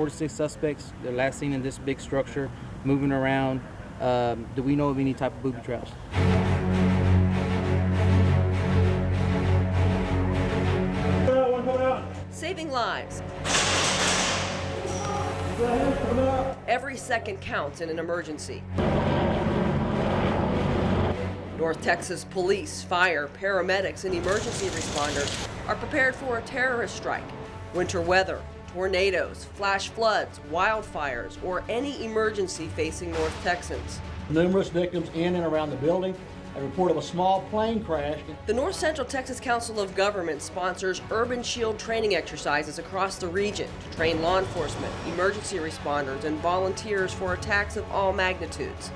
4 to 6 suspects. They're last seen in this big structure, moving around. Do we know of any type of booby traps? Saving lives. Every second counts in an emergency. North Texas police, fire, paramedics, and emergency responders are prepared for a terrorist strike, winter weather, tornadoes, flash floods, wildfires, or any emergency facing North Texans. Numerous victims in and around the building. A report of a small plane crash. The North Central Texas Council of Governments sponsors urban shield training exercises across the region to train law enforcement, emergency responders, and volunteers for attacks of all magnitudes.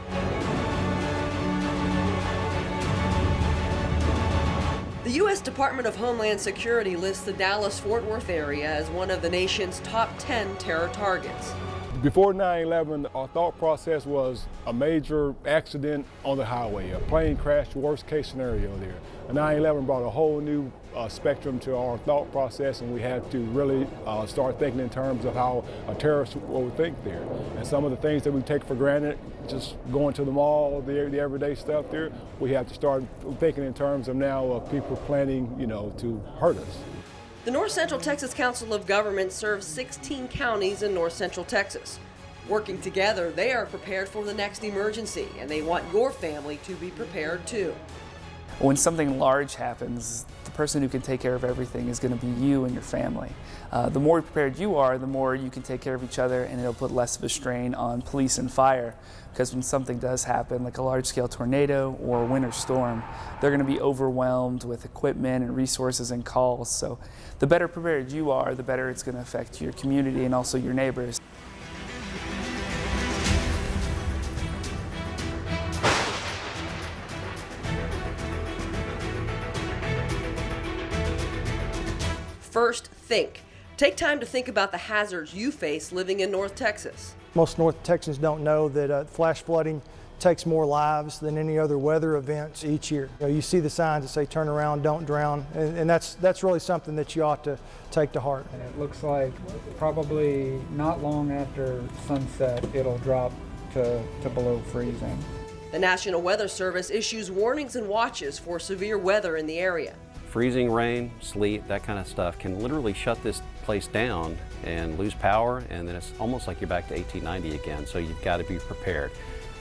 The U.S. Department of Homeland Security lists the Dallas-Fort Worth area as one of the nation's top 10 terror targets. Before 9/11, our thought process was a major accident on the highway, a plane crash, worst case scenario there. 9/11 brought a whole new spectrum to our thought process, and we had to really start thinking in terms of how a terrorist would think there. And some of the things that we take for granted, just going to the mall, the everyday stuff there, we have to start thinking in terms of now of people planning, to hurt us. The North Central Texas Council of Governments serves 16 counties in North Central Texas. Working together, they are prepared for the next emergency, and they want your family to be prepared too. When something large happens, the person who can take care of everything is going to be you and your family. The more prepared you are, the more you can take care of each other, and it'll put less of a strain on police and fire. Because when something does happen, like a large-scale tornado or a winter storm, they're going to be overwhelmed with equipment and resources and calls. So the better prepared you are, the better it's going to affect your community and also your neighbors. First, think. Take time to think about the hazards you face living in North Texas. Most North Texans don't know that flash flooding takes more lives than any other weather events each year. You see the signs that say turn around, don't drown, and that's really something that you ought to take to heart. And it looks like probably not long after sunset it'll drop to below freezing. The National Weather Service issues warnings and watches for severe weather in the area. Freezing rain, sleet, that kind of stuff can literally shut this place down and lose power, and then it's almost like you're back to 1890 again, so you've got to be prepared.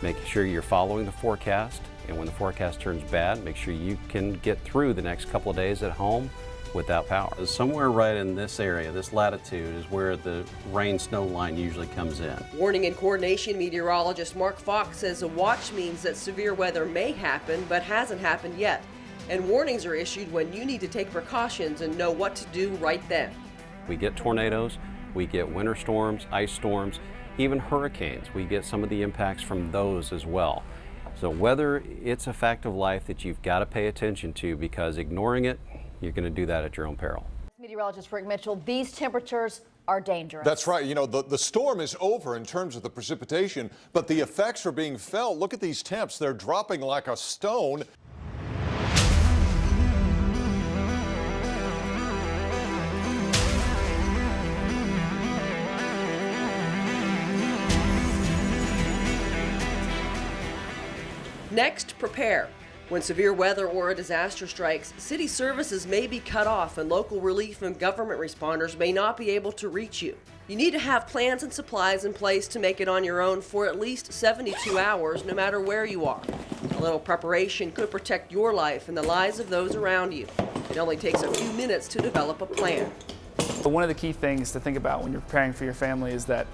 Make sure you're following the forecast, and when the forecast turns bad, make sure you can get through the next couple of days at home without power. Somewhere right in this area, this latitude, is where the rain-snow line usually comes in. Warning and coordination meteorologist Mark Fox says a watch means that severe weather may happen, but hasn't happened yet. And warnings are issued when you need to take precautions and know what to do right then. We get tornadoes, we get winter storms, ice storms, even hurricanes. We get some of the impacts from those as well. So weather, it's a fact of life that you've got to pay attention to, because ignoring it, you're going to do that at your own peril. Meteorologist Rick Mitchell, these temperatures are dangerous. That's right. The storm is over in terms of the precipitation, but the effects are being felt. Look at these temps. They're dropping like a stone. Next, prepare. When severe weather or a disaster strikes, city services may be cut off and local relief and government responders may not be able to reach you. You need to have plans and supplies in place to make it on your own for at least 72 hours, no matter where you are. A little preparation could protect your life and the lives of those around you. It only takes a few minutes to develop a plan. But one of the key things to think about when you're preparing for your family is that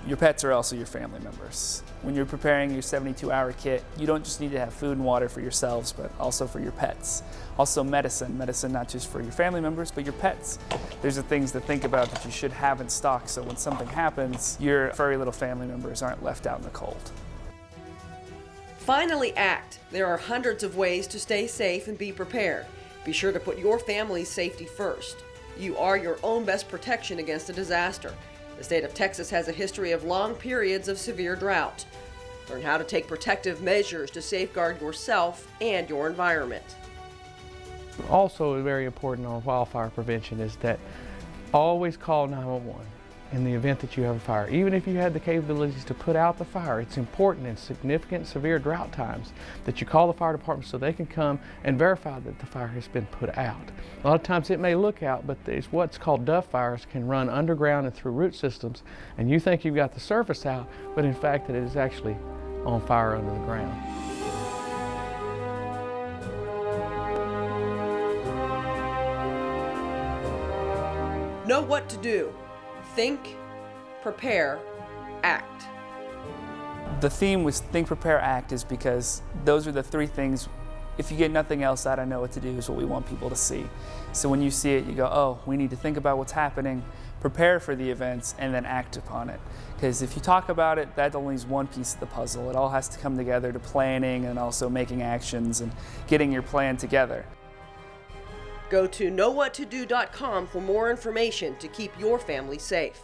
your pets are also your family members. When you're preparing your 72-hour kit, you don't just need to have food and water for yourselves, but also for your pets. Also medicine not just for your family members, but your pets. There's the things to think about that you should have in stock, so when something happens, your furry little family members aren't left out in the cold. Finally, act. There are hundreds of ways to stay safe and be prepared. Be sure to put your family's safety first. You are your own best protection against a disaster. The state of Texas has a history of long periods of severe drought. Learn how to take protective measures to safeguard yourself and your environment. Also very important on wildfire prevention is that always call 911. in the event that you have a fire. Even if you had the capabilities to put out the fire, it's important in significant severe drought times that you call the fire department so they can come and verify that the fire has been put out. A lot of times it may look out, but there's what's called duff fires can run underground and through root systems, and you think you've got the surface out, but in fact it is actually on fire under the ground. Know what to do. Think, prepare, act. The theme was Think, Prepare, Act is because those are the three things, if you get nothing else out of Know What to Do, is what we want people to see. So when you see it, you go, oh, we need to think about what's happening, prepare for the events, and then act upon it. Because if you talk about it, that only is one piece of the puzzle. It all has to come together to planning and also making actions and getting your plan together. Go to KnoWhat2Do.com for more information to keep your family safe.